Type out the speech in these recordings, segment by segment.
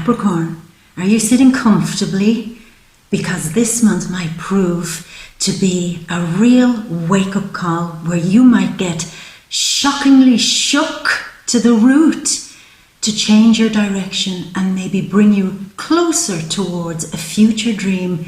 Capricorn, are you sitting comfortably? Because this month might prove to be a real wake-up call where you might get shockingly shook to the root to change your direction and maybe bring you closer towards a future dream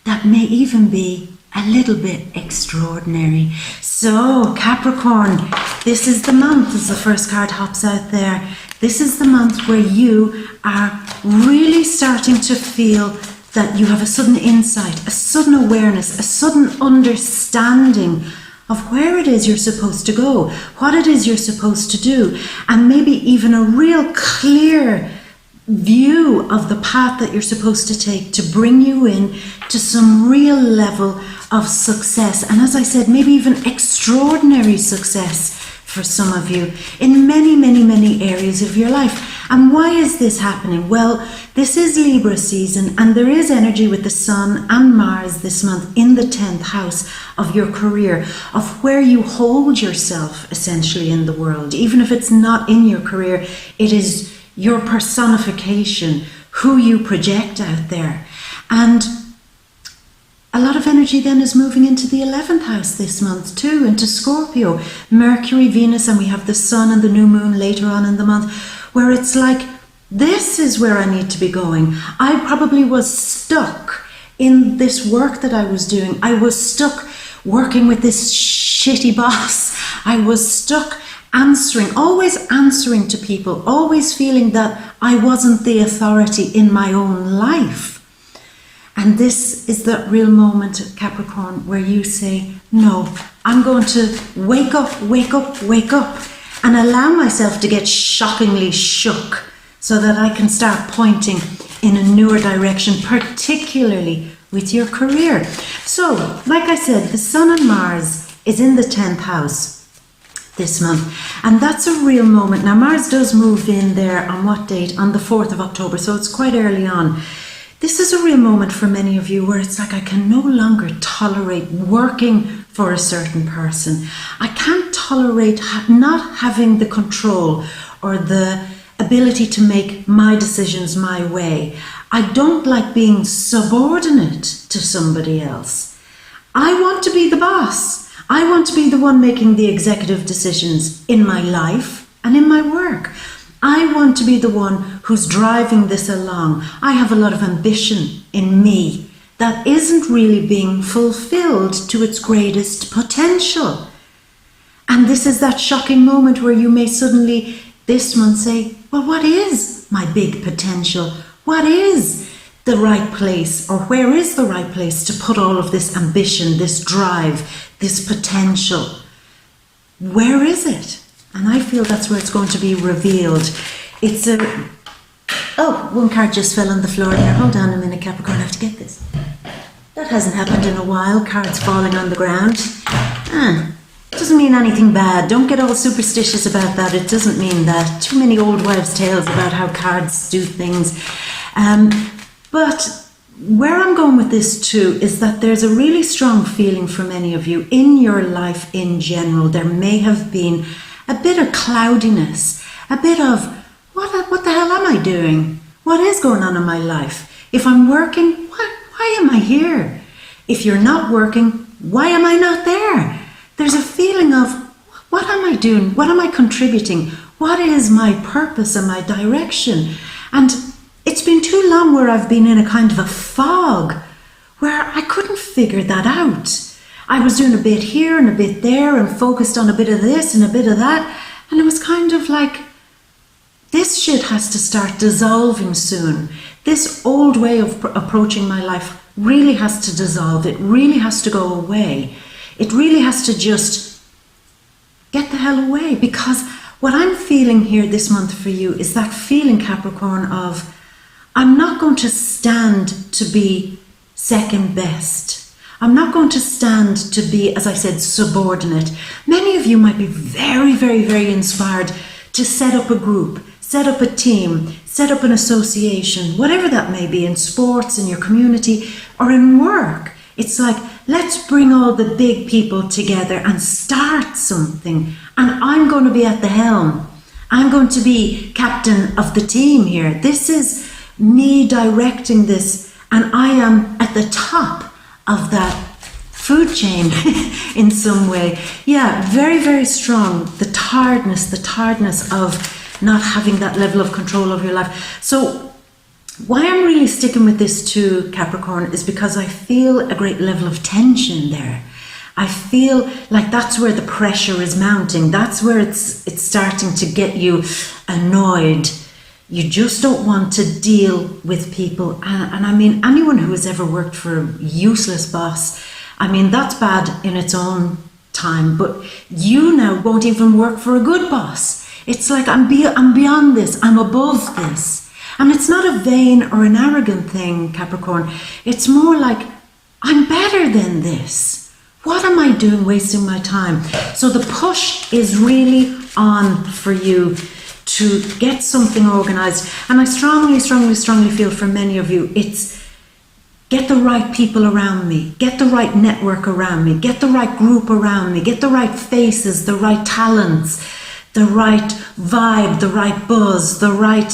that may even be a little bit extraordinary. So Capricorn, this is the month, as the first card hops out there, this is the month where you are really starting to feel that you have a sudden insight, a sudden awareness, a sudden understanding of where it is you're supposed to go, what it is you're supposed to do, and maybe even a real clear view of the path that you're supposed to take to bring you in to some real level of success. And as I said, maybe even extraordinary success for some of you in many, many, many areas of your life. And why is this happening? Well, this is Libra season, and there is energy with the Sun and Mars this month in the 10th house of your career, of where you hold yourself essentially in the world. Even if it's not in your career, it is your personification, who you project out there. And a lot of energy then is moving into the 11th house this month too, into Scorpio, Mercury, Venus, and we have the Sun and the new moon later on in the month, where it's like, this is where I need to be going. I probably was stuck in this work that I was doing. I was stuck working with this shitty boss. I was stuck always answering to people, always feeling that I wasn't the authority in my own life. And this is that real moment, Capricorn, where you say, no, I'm going to wake up, and allow myself to get shockingly shook so that I can start pointing in a newer direction, particularly with your career. So, like I said, the Sun and Mars is in the 10th house this month, and that's a real moment. Now, Mars does move in there on what date? On the 4th of October, so it's quite early on. This is a real moment for many of you where it's like, I can no longer tolerate working for a certain person. I can't tolerate not having the control or the ability to make my decisions my way. I don't like being subordinate to somebody else. I want to be the boss. I want to be the one making the executive decisions in my life and in my work. I want to be the one who's driving this along. I have a lot of ambition in me that isn't really being fulfilled to its greatest potential. And this is that shocking moment where you may suddenly this month say, well, what is my big potential? What is the right place, or where is the right place to put all of this ambition, this drive, this potential? Where is it? And I feel that's where it's going to be revealed. It's a... Oh, one card just fell on the floor there. Hold on a minute, Capricorn, I have to get this. That hasn't happened in a while, cards falling on the ground. Doesn't mean anything bad. Don't get all superstitious about that. It doesn't mean that. Too many old wives' tales about how cards do things. But where I'm going with this too is that there's a really strong feeling for many of you in your life in general. There may have been a bit of cloudiness, a bit of, what the hell am I doing? What is going on in my life? If I'm working, why am I here? If you're not working, why am I not there? There's a feeling of, what am I doing? What am I contributing? What is my purpose and my direction? And it's been too long where I've been in a kind of a fog where I couldn't figure that out. I was doing a bit here and a bit there and focused on a bit of this and a bit of that. And it was kind of like, this shit has to start dissolving soon. This old way of approaching my life really has to dissolve. It really has to go away. It really has to just get the hell away. Because what I'm feeling here this month for you is that feeling, Capricorn, of I'm not going to stand to be second best. I'm not going to stand to be, as I said, subordinate. Many of you might be very, very, very inspired to set up a group, set up a team, set up an association, whatever that may be, in sports, in your community, or in work. It's like, let's bring all the big people together and start something. And I'm going to be at the helm. I'm going to be captain of the team here. This is me directing this, and I am at the top of that food chain in some way. Yeah, very, very strong. The tiredness of not having that level of control over your life. So why I'm really sticking with this too, Capricorn, is because I feel a great level of tension there. I feel like that's where the pressure is mounting. That's where it's starting to get you annoyed. You just don't want to deal with people. And I mean, anyone who has ever worked for a useless boss, I mean, that's bad in its own time, but you now won't even work for a good boss. It's like, I'm beyond this, I'm above this. And it's not a vain or an arrogant thing, Capricorn. It's more like, I'm better than this. What am I doing wasting my time? So the push is really on for you to get something organized. And I strongly feel for many of you, it's get the right people around me, get the right network around me, get the right group around me, get the right faces, the right talents, the right vibe, the right buzz, the right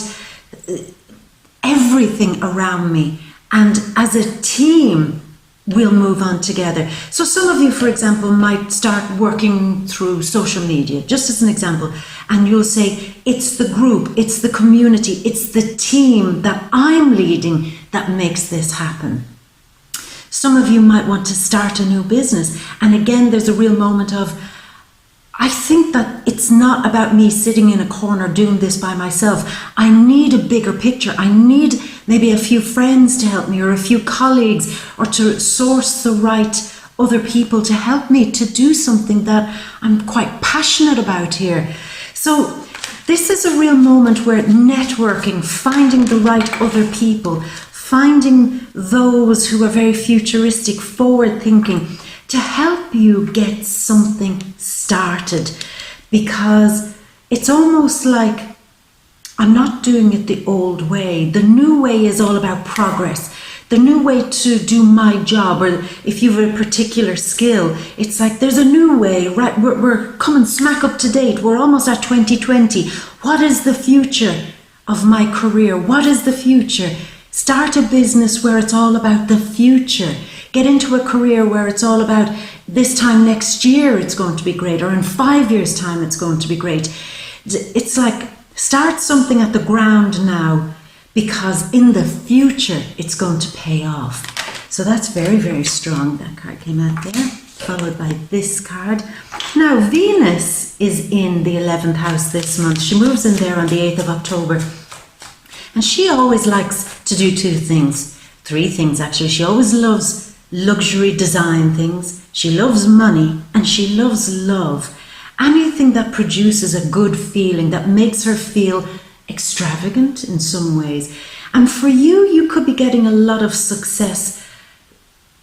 everything around me. And as a team, we'll move on together. So some of you, for example, might start working through social media, just as an example, and you'll say, it's the group, it's the community, it's the team that I'm leading that makes this happen. Some of you might want to start a new business. And again, there's a real moment of, I think that it's not about me sitting in a corner doing this by myself. I need a bigger picture. I need maybe a few friends to help me, or a few colleagues, or to source the right other people to help me to do something that I'm quite passionate about here. So this is a real moment where networking, finding the right other people, finding those who are very futuristic, forward-thinking, to help you get something started. Because it's almost like I'm not doing it the old way. The new way is all about progress. The new way to do my job, or if you have a particular skill, it's like there's a new way, right? We're coming smack up to date. We're almost at 2020. What is the future of my career? What is the future? Start a business where it's all about the future. Get into a career where it's all about this time next year it's going to be great, or in 5 years' time it's going to be great. It's like start something at the ground now, because in the future it's going to pay off. So that's very, very strong. That card came out there, followed by this card. Now Venus is in the 11th house this month. She moves in there on the 8th of October. And she always likes to do three things actually. She always loves luxury design things. She loves money, and she loves love. Anything that produces a good feeling, that makes her feel extravagant in some ways. And for you, you could be getting a lot of success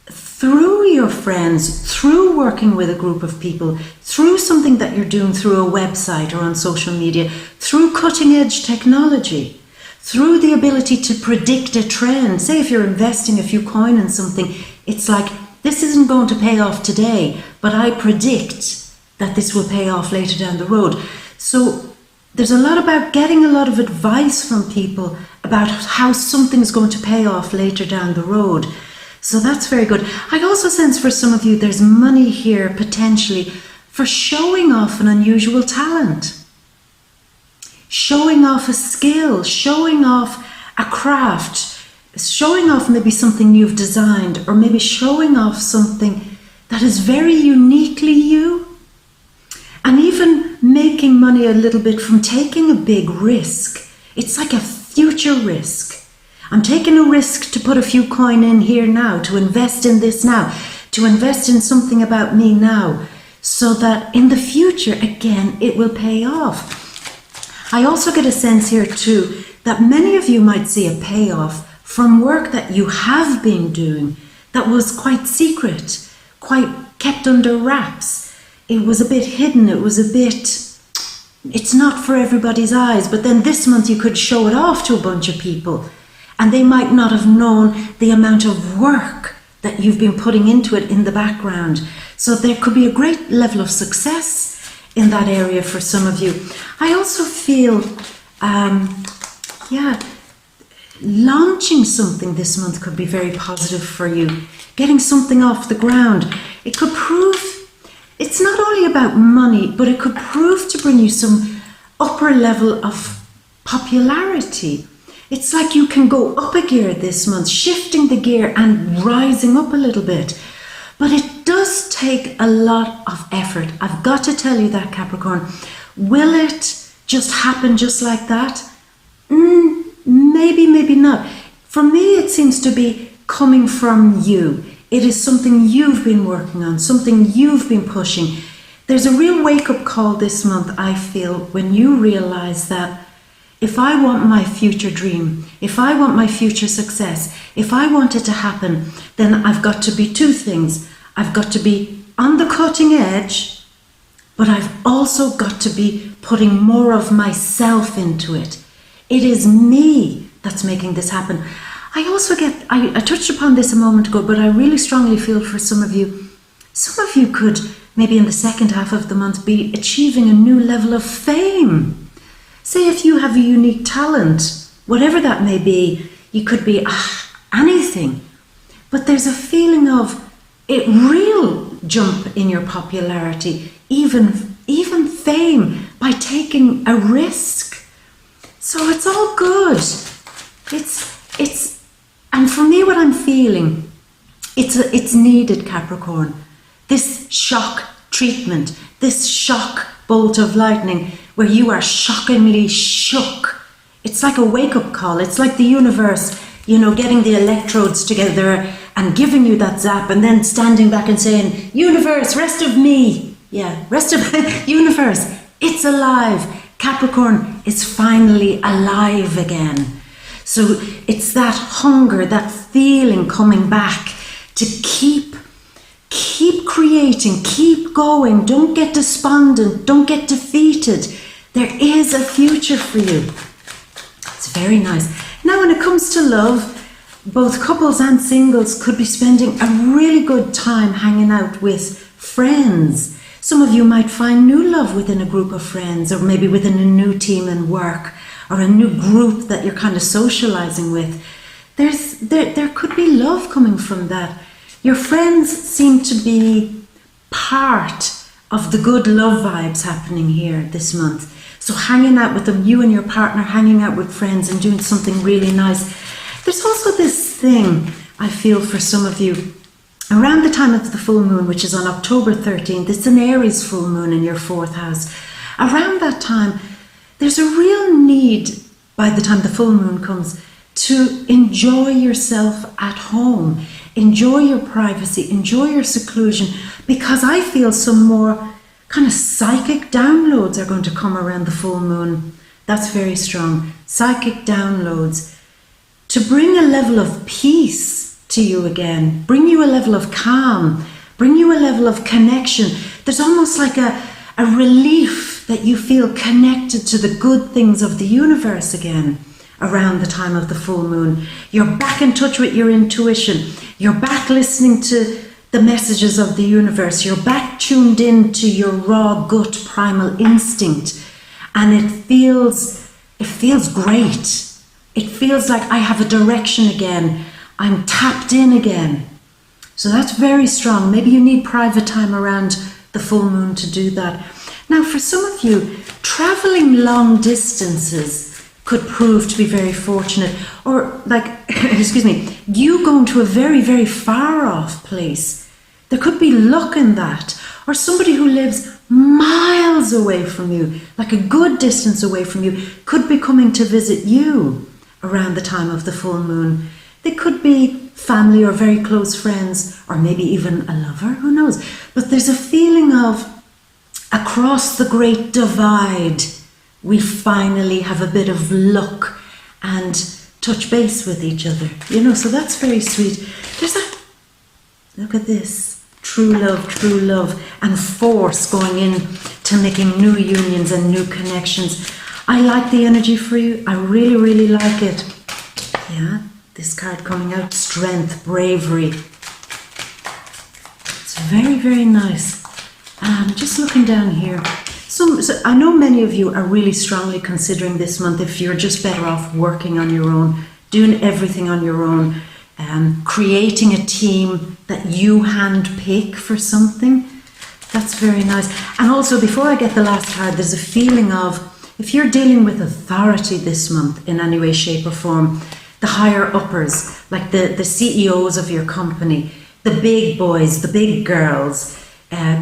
through your friends, through working with a group of people, through something that you're doing through a website or on social media, through cutting edge technology, through the ability to predict a trend. Say if you're investing a few coin in something, it's like, this isn't going to pay off today, but I predict that this will pay off later down the road. So there's a lot about getting a lot of advice from people about how something's going to pay off later down the road. So that's very good. I also sense for some of you, there's money here potentially for showing off an unusual talent. Showing off a skill, showing off a craft, showing off maybe something you've designed, or maybe showing off something that is very uniquely you. And even making money a little bit from taking a big risk. It's like a future risk. I'm taking a risk to put a few coin in here now, to invest in this now, to invest in something about me now, so that in the future, again, it will pay off. I also get a sense here too that many of you might see a payoff from work that you have been doing that was quite secret, quite kept under wraps. It was a bit hidden, it's not for everybody's eyes, but then this month you could show it off to a bunch of people, and they might not have known the amount of work that you've been putting into it in the background. So there could be a great level of success in that area for some of you. I also feel, Launching something this month could be very positive for you. Getting something off the ground. It could prove, it's not only about money, but it could prove to bring you some upper level of popularity. It's like you can go up a gear this month, shifting the gear and rising up a little bit. But it does take a lot of effort. I've got to tell you that, Capricorn. Will it just happen just like that? Maybe, maybe not. For me, it seems to be coming from you. It is something you've been working on, something you've been pushing. There's a real wake-up call this month, I feel, when you realize that if I want my future dream, if I want my future success, if I want it to happen, then I've got to be two things. I've got to be on the cutting edge, but I've also got to be putting more of myself into it. It is me that's making this happen. I also get, I touched upon this a moment ago, but I really strongly feel for some of you could maybe in the second half of the month be achieving a new level of fame. Say if you have a unique talent, whatever that may be, you could be anything. But there's a feeling of a real jump in your popularity, even fame, by taking a risk. So it's all good. And for me, what I'm feeling, it's needed, Capricorn. This shock treatment, this shock bolt of lightning, where you are shockingly shook. It's like a wake-up call. It's like the universe, getting the electrodes together and giving you that zap, and then standing back and saying, universe, rest of me. Yeah, rest of universe, it's alive. Capricorn is finally alive again. So it's that hunger, that feeling coming back to keep creating, keep going. Don't get despondent, don't get defeated. There is a future for you. It's very nice. Now when it comes to love, both couples and singles could be spending a really good time hanging out with friends. Some of you might find new love within a group of friends, or maybe within a new team in work, or a new group that you're kind of socializing with. There could be love coming from that. Your friends seem to be part of the good love vibes happening here this month. So hanging out with them, you and your partner hanging out with friends and doing something really nice. There's also this thing I feel for some of you. Around the time of the full moon, which is on October 13th, it's an Aries full moon in your 4th house. Around that time, there's a real need, by the time the full moon comes, to enjoy yourself at home. Enjoy your privacy, enjoy your seclusion, because I feel some more kind of psychic downloads are going to come around the full moon. That's very strong. Psychic downloads to bring a level of peace to you again, bring you a level of calm, bring you a level of connection. There's almost like a relief that you feel connected to the good things of the universe again around the time of the full moon. You're back in touch with your intuition. You're back listening to the messages of the universe. You're back tuned in to your raw gut primal instinct. And it feels great. It feels like I have a direction again. I'm tapped in again. So that's very strong. Maybe you need private time around the full moon to do that. Now, for some of you, traveling long distances could prove to be very fortunate. Or you going to a very, very far off place. There could be luck in that. Or somebody who lives miles away from you, like a good distance away from you, could be coming to visit you around the time of the full moon. They could be family or very close friends, or maybe even a lover, who knows. But there's a feeling of, across the great divide, we finally have a bit of luck and touch base with each other. So that's very sweet. Look at this, true love and force going in to making new unions and new connections. I like the energy for you. I really, really like it. Yeah. This card coming out, strength, bravery. It's very, very nice. And just looking down here. So I know many of you are really strongly considering this month if you're just better off working on your own, doing everything on your own, creating a team that you hand pick for something. That's very nice. And also, before I get the last card, there's a feeling of, if you're dealing with authority this month in any way, shape or form, the higher uppers, like the CEOs of your company, the big boys, the big girls,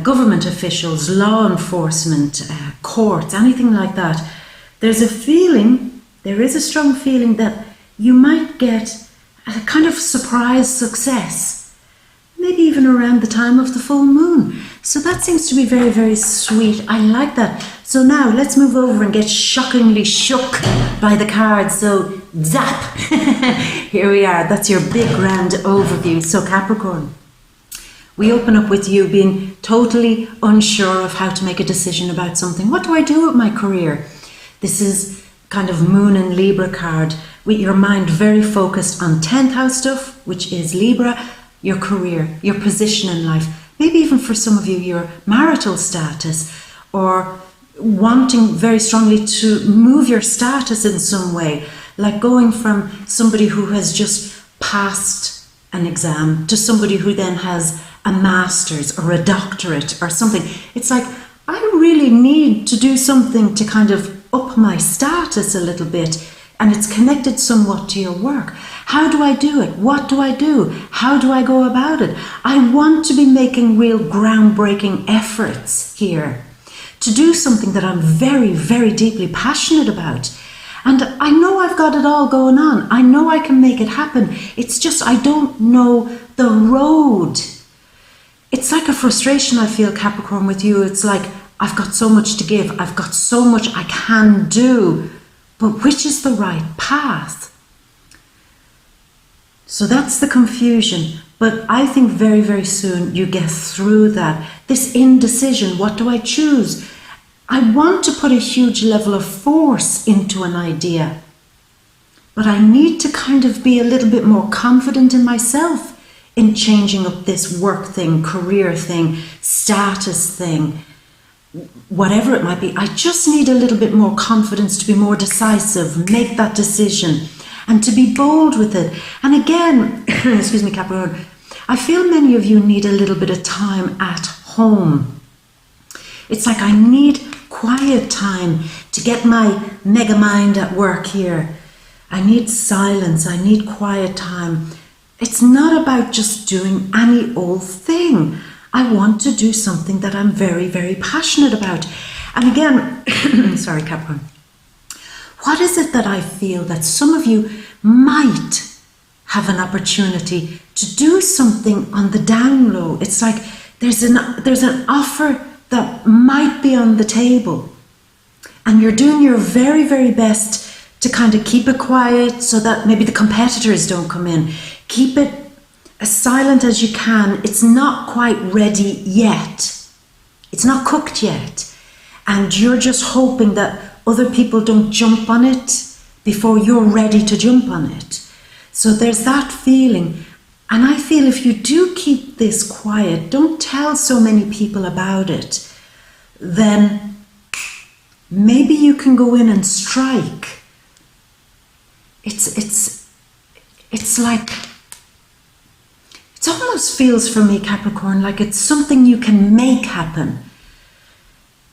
government officials, law enforcement, courts, anything like that, there is a strong feeling that you might get a kind of surprise success, maybe even around the time of the full moon. So that seems to be very, very sweet. I like that. So now let's move over and get shockingly shook by the cards. So zap, here we are. That's your big grand overview. So Capricorn, we open up with you being totally unsure of how to make a decision about something. What do I do with my career? This is kind of Moon and Libra card, with your mind very focused on 10th house stuff, which is Libra, your career, your position in life, maybe even for some of you, your marital status, or wanting very strongly to move your status in some way, like going from somebody who has just passed an exam to somebody who then has a master's or a doctorate or something. It's like, I really need to do something to kind of up my status a little bit, and it's connected somewhat to your work. How do I do it? What do I do? How do I go about it? I want to be making real groundbreaking efforts here to do something that I'm very, very deeply passionate about. And I know I've got it all going on. I know I can make it happen. It's just I don't know the road. It's like a frustration I feel, Capricorn, with you. It's like, I've got so much to give. I've got so much I can do. But which is the right path? So that's the confusion. But I think very, very soon you get through that. This indecision, what do I choose? I want to put a huge level of force into an idea, but I need to kind of be a little bit more confident in myself in changing up this work thing, career thing, status thing, whatever it might be. I just need a little bit more confidence to be more decisive, make that decision, and to be bold with it. And again, excuse me, Capricorn, I feel many of you need a little bit of time at home. It's like I need quiet time to get my mega mind at work here. I need silence. I need quiet time. It's not about just doing any old thing. I want to do something that I'm very, very passionate about. And again, sorry, Capricorn, what is it that I feel that some of you might have an opportunity to do something on the down low? It's like there's an offer that might be on the table, and you're doing your very, very best to kind of keep it quiet so that maybe the competitors don't come in. Keep it as silent as you can. It's not quite ready yet. It's not cooked yet. And you're just hoping that other people don't jump on it before you're ready to jump on it. So there's that feeling. And I feel if you do keep this quiet, don't tell so many people about it, then maybe you can go in and strike. It's like, it almost feels for me, Capricorn, like it's something you can make happen.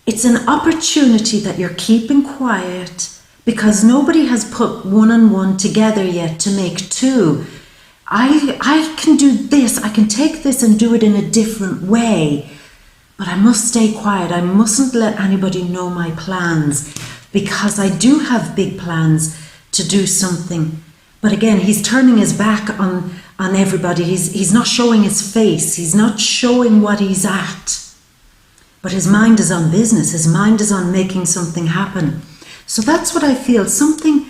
It's an opportunity that you're keeping quiet because nobody has put one and one together yet to make two. I can do this, I can take this and do it in a different way, but I must stay quiet. I mustn't let anybody know my plans, because I do have big plans to do something. But again, he's turning his back on everybody. He's not showing his face. He's not showing what he's at. But his mind is on business. His mind is on making something happen. So that's what I feel. Something,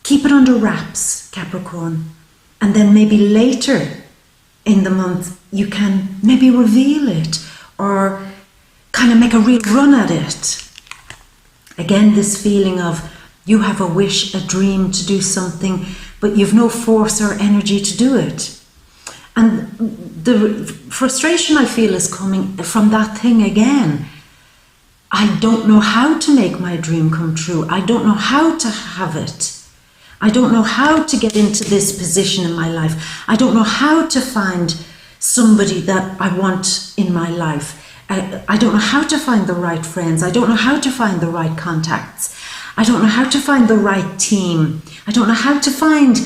keep it under wraps, Capricorn. And then maybe later in the month, you can maybe reveal it or kind of make a real run at it. Again, this feeling of you have a wish, a dream to do something, but you've no force or energy to do it. And the frustration I feel is coming from that thing again. I don't know how to make my dream come true. I don't know how to have it. I don't know how to get into this position in my life. I don't know how to find somebody that I want in my life. I don't know how to find the right friends. I don't know how to find the right contacts. I don't know how to find the right team. I don't know how to find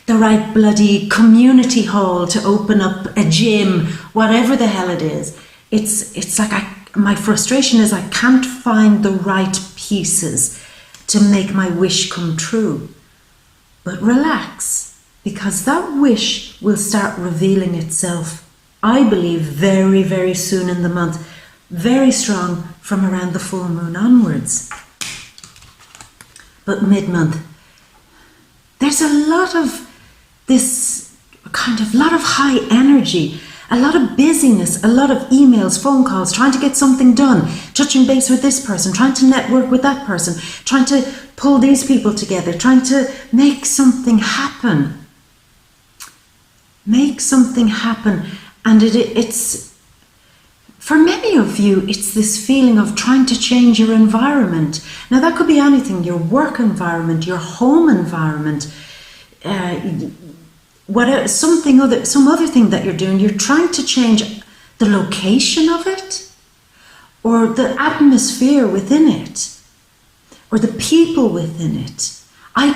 the right bloody community hall to open up a gym, whatever the hell it is. It's like my frustration is I can't find the right pieces to make my wish come true. But relax, because that wish will start revealing itself, I believe, very, very soon in the month. Very strong from around the full moon onwards. But mid-month, there's a lot of this lot of high energy, a lot of busyness, a lot of emails, phone calls, trying to get something done, touching base with this person, trying to network with that person, trying to pull these people together, trying to make something happen. Make something happen. And it's, for many of you, it's this feeling of trying to change your environment. Now that could be anything, your work environment, your home environment, some other thing that you're doing. You're trying to change the location of it, or the atmosphere within it, or the people within it. I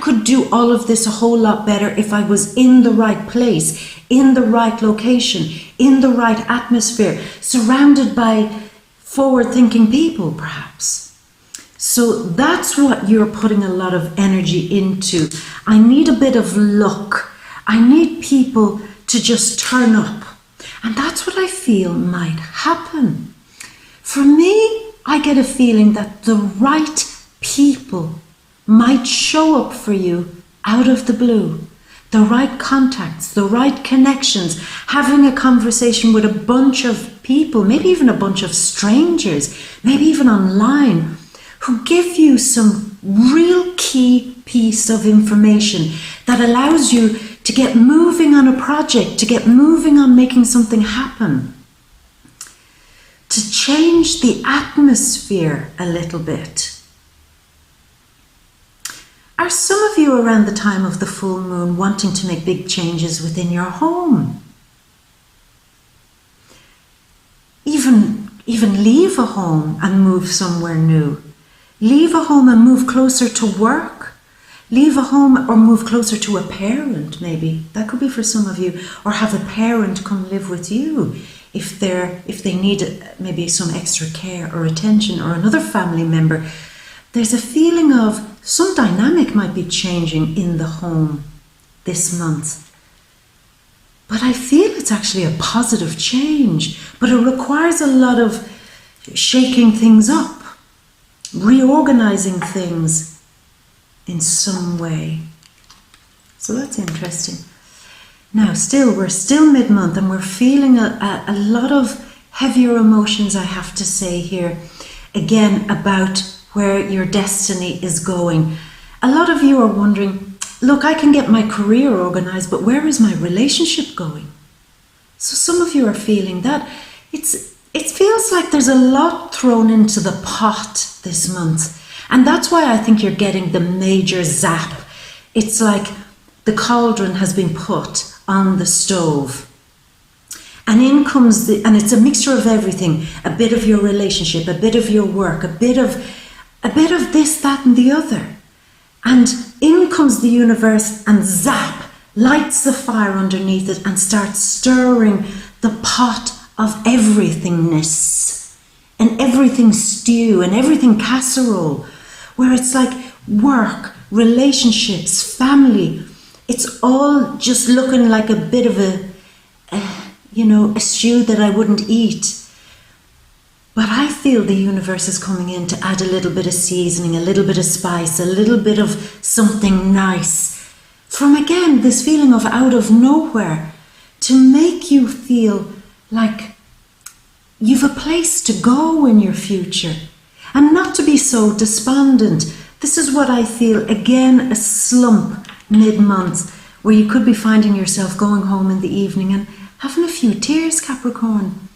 could do all of this a whole lot better if I was in the right place, in the right location, in the right atmosphere, surrounded by forward-thinking people, perhaps. So that's what you're putting a lot of energy into. I need a bit of luck. I need people to just turn up. And that's what I feel might happen. For me, I get a feeling that the right people might show up for you out of the blue. The right contacts, the right connections, having a conversation with a bunch of people, maybe even a bunch of strangers, maybe even online, who give you some real key piece of information that allows you to get moving on a project, to get moving on making something happen, to change the atmosphere a little bit. Are some of you around the time of the full moon wanting to make big changes within your home? Even leave a home and move somewhere new. Leave a home and move closer to work. Leave a home or move closer to a parent, maybe. That could be for some of you. Or have a parent come live with you if they need maybe some extra care or attention, or another family member. There's a feeling of some dynamic might be changing in the home this month. But I feel it's actually a positive change, but it requires a lot of shaking things up, reorganizing things in some way. So that's interesting. Now, we're still mid-month, and we're feeling a lot of heavier emotions, I have to say here, again, about where your destiny is going. A lot of you are wondering, look, I can get my career organized, but where is my relationship going? So some of you are feeling that. It feels like there's a lot thrown into the pot this month. And that's why I think you're getting the major zap. It's like the cauldron has been put on the stove. And in comes and it's a mixture of everything. A bit of your relationship, a bit of your work, a bit of this, that, and the other. And in comes the universe and zap, lights the fire underneath it and starts stirring the pot of everythingness and everything stew and everything casserole, where it's like work, relationships, family. It's all just looking like a bit of a stew that I wouldn't eat. But I feel the universe is coming in to add a little bit of seasoning, a little bit of spice, a little bit of something nice. From, again, this feeling of out of nowhere, to make you feel like you've a place to go in your future. And not to be so despondent. This is what I feel, again, a slump mid-month, where you could be finding yourself going home in the evening and having a few tears, Capricorn.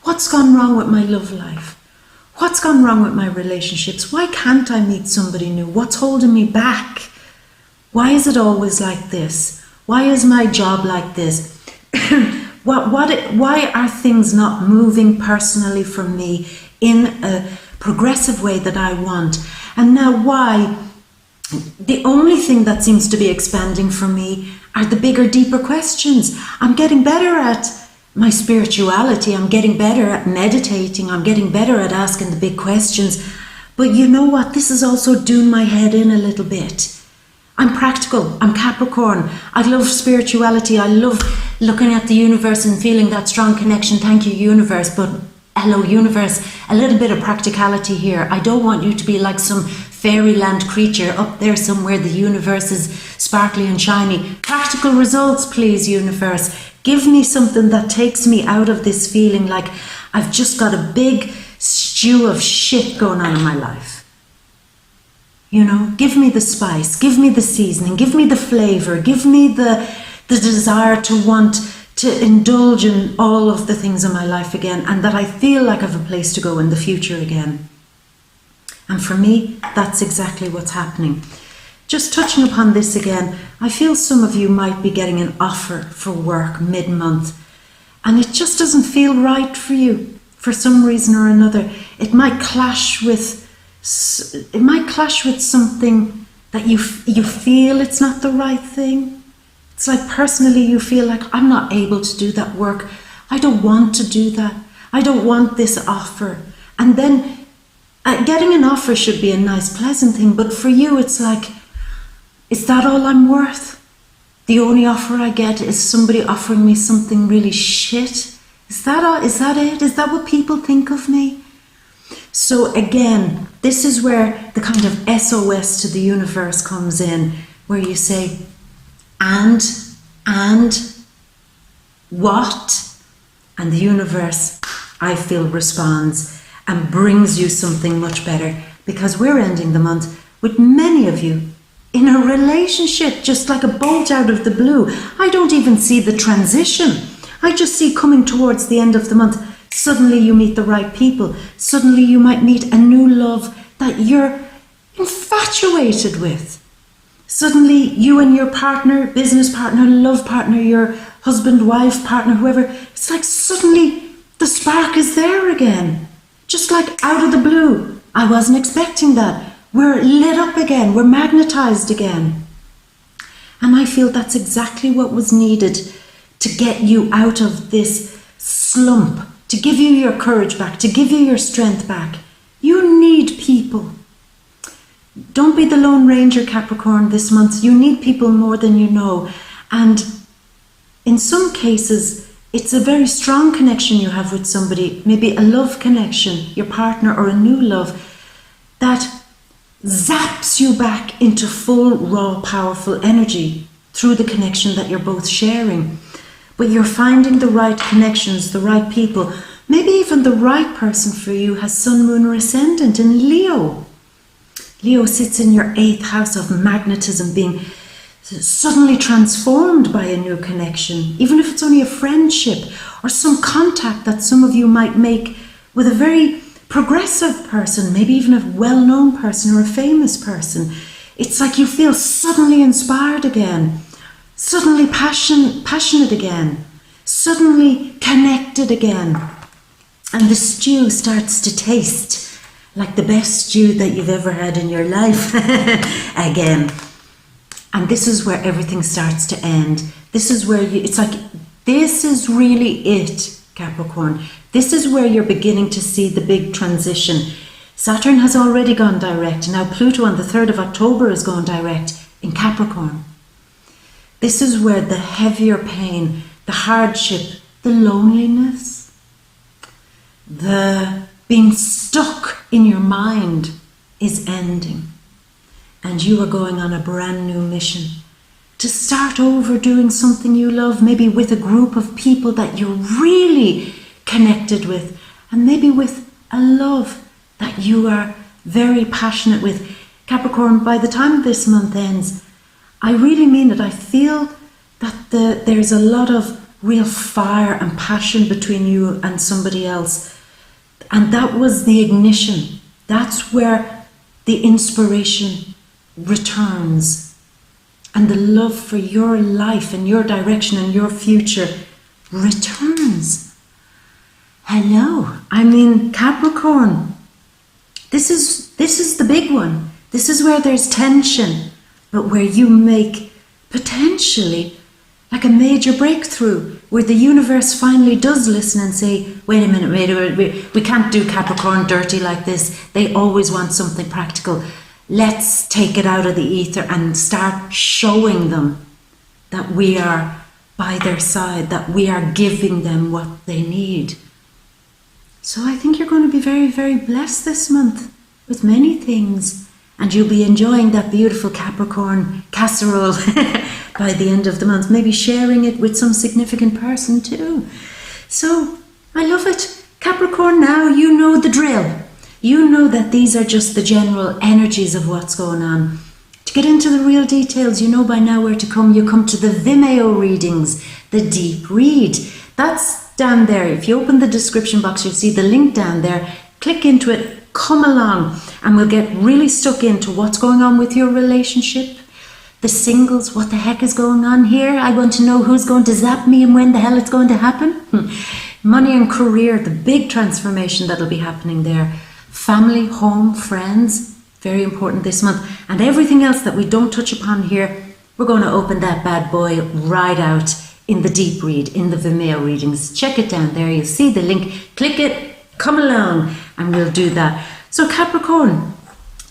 What's gone wrong with my love life? What's gone wrong with my relationships? Why can't I meet somebody new? What's holding me back? Why is it always like this? Why is my job like this? Why are things not moving personally for me in a progressive way that I want? And now why? The only thing that seems to be expanding for me are the bigger, deeper questions. I'm getting better at my spirituality. I'm getting better at meditating. I'm getting better at asking the big questions. But you know what? This is also doing my head in a little bit. I'm practical. I'm Capricorn. I love spirituality. I love looking at the universe and feeling that strong connection. Thank you, universe. But hello, universe. A little bit of practicality here. I don't want you to be like some fairyland creature up there somewhere. The universe is sparkly and shiny. Practical results, please, universe. Give me something that takes me out of this feeling like I've just got a big stew of shit going on in my life. You know, give me the spice, give me the seasoning, give me the flavor, give me the desire to want to indulge in all of the things in my life again, and that I feel like I have a place to go in the future again. And for me, that's exactly what's happening. Just touching upon this again, I feel some of you might be getting an offer for work mid-month, and it just doesn't feel right for you for some reason or another. It might clash with something that you feel it's not the right thing. It's like personally you feel like, I'm not able to do that work. I don't want to do that. I don't want this offer. And then getting an offer should be a nice, pleasant thing. But for you, it's like, is that all I'm worth? The only offer I get is somebody offering me something really shit. Is that all? Is that it? Is that what people think of me? So again, this is where the kind of SOS to the universe comes in, where you say, and what? And the universe, I feel, responds and brings you something much better, because we're ending the month with many of you in a relationship, just like a bolt out of the blue. I don't even see the transition. I just see coming towards the end of the month. Suddenly you meet the right people. Suddenly you might meet a new love that you're infatuated with. Suddenly you and your partner, business partner, love partner, your husband, wife, partner, whoever, it's like suddenly the spark is there again. Just like out of the blue. I wasn't expecting that. We're lit up again. We're magnetized again. And I feel that's exactly what was needed to get you out of this slump, to give you your courage back, to give you your strength back. You need people. Don't be the Lone Ranger, Capricorn, this month. You need people more than you know. And in some cases, it's a very strong connection you have with somebody, maybe a love connection, your partner or a new love, that zaps you back into full, raw, powerful energy through the connection that you're both sharing. But you're finding the right connections, the right people. Maybe even the right person for you has Sun, Moon, or Ascendant in Leo. Leo sits in your 8th house of magnetism, being suddenly transformed by a new connection, even if it's only a friendship or some contact that some of you might make with a very progressive person, maybe even a well-known person or a famous person. It's like you feel suddenly inspired again. Suddenly passionate again, suddenly connected again. And the stew starts to taste like the best stew that you've ever had in your life again. And this is where everything starts to end. This is where it's like, this is really it, Capricorn. This is where you're beginning to see the big transition. Saturn has already gone direct. Now Pluto on the 3rd of October is going direct in Capricorn. This is where the heavier pain, the hardship, the loneliness, the being stuck in your mind is ending. And you are going on a brand new mission to start over doing something you love, maybe with a group of people that you're really connected with, and maybe with a love that you are very passionate with. Capricorn, by the time this month ends, I really mean it. I feel that there's a lot of real fire and passion between you and somebody else. And that was the ignition. That's where the inspiration returns. and the love for your life and your direction and your future returns. Hello, I mean Capricorn. This is the big one. This is where there's tension, but where you make potentially like a major breakthrough, where the universe finally does listen and say, wait a minute, we can't do Capricorn dirty like this. They always want something practical. Let's take it out of the ether and start showing them that we are by their side, that we are giving them what they need. So I think you're going to be very, very blessed this month with many things, and you'll be enjoying that beautiful Capricorn casserole by the end of the month, maybe sharing it with some significant person too. So I love it. Capricorn, now you know the drill. You know that these are just the general energies of what's going on. To get into the real details, you know by now where to come. You come to the VIMEO readings, the deep read. That's down there. If you open the description box, you'll see the link down there. Click into it, come along, and we'll get really stuck into what's going on with your relationship. The singles, what the heck is going on here? I want to know who's going to zap me and when the hell it's going to happen. Money and career, the big transformation that'll be happening there. Family, home, friends, very important this month. And everything else that we don't touch upon here, we're going to open that bad boy right out in the deep read, in the Vimeo readings. Check it down there. You'll see the link. Click it, come along, and we'll do that. So Capricorn,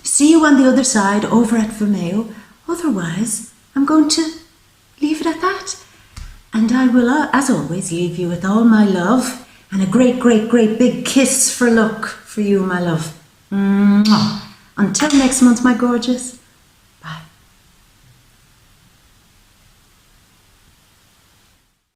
see you on the other side over at Vimeo. Otherwise, I'm going to leave it at that. And I will, as always, leave you with all my love and a great, great, great big kiss for luck for you, my love. Mwah. Until next month, my gorgeous.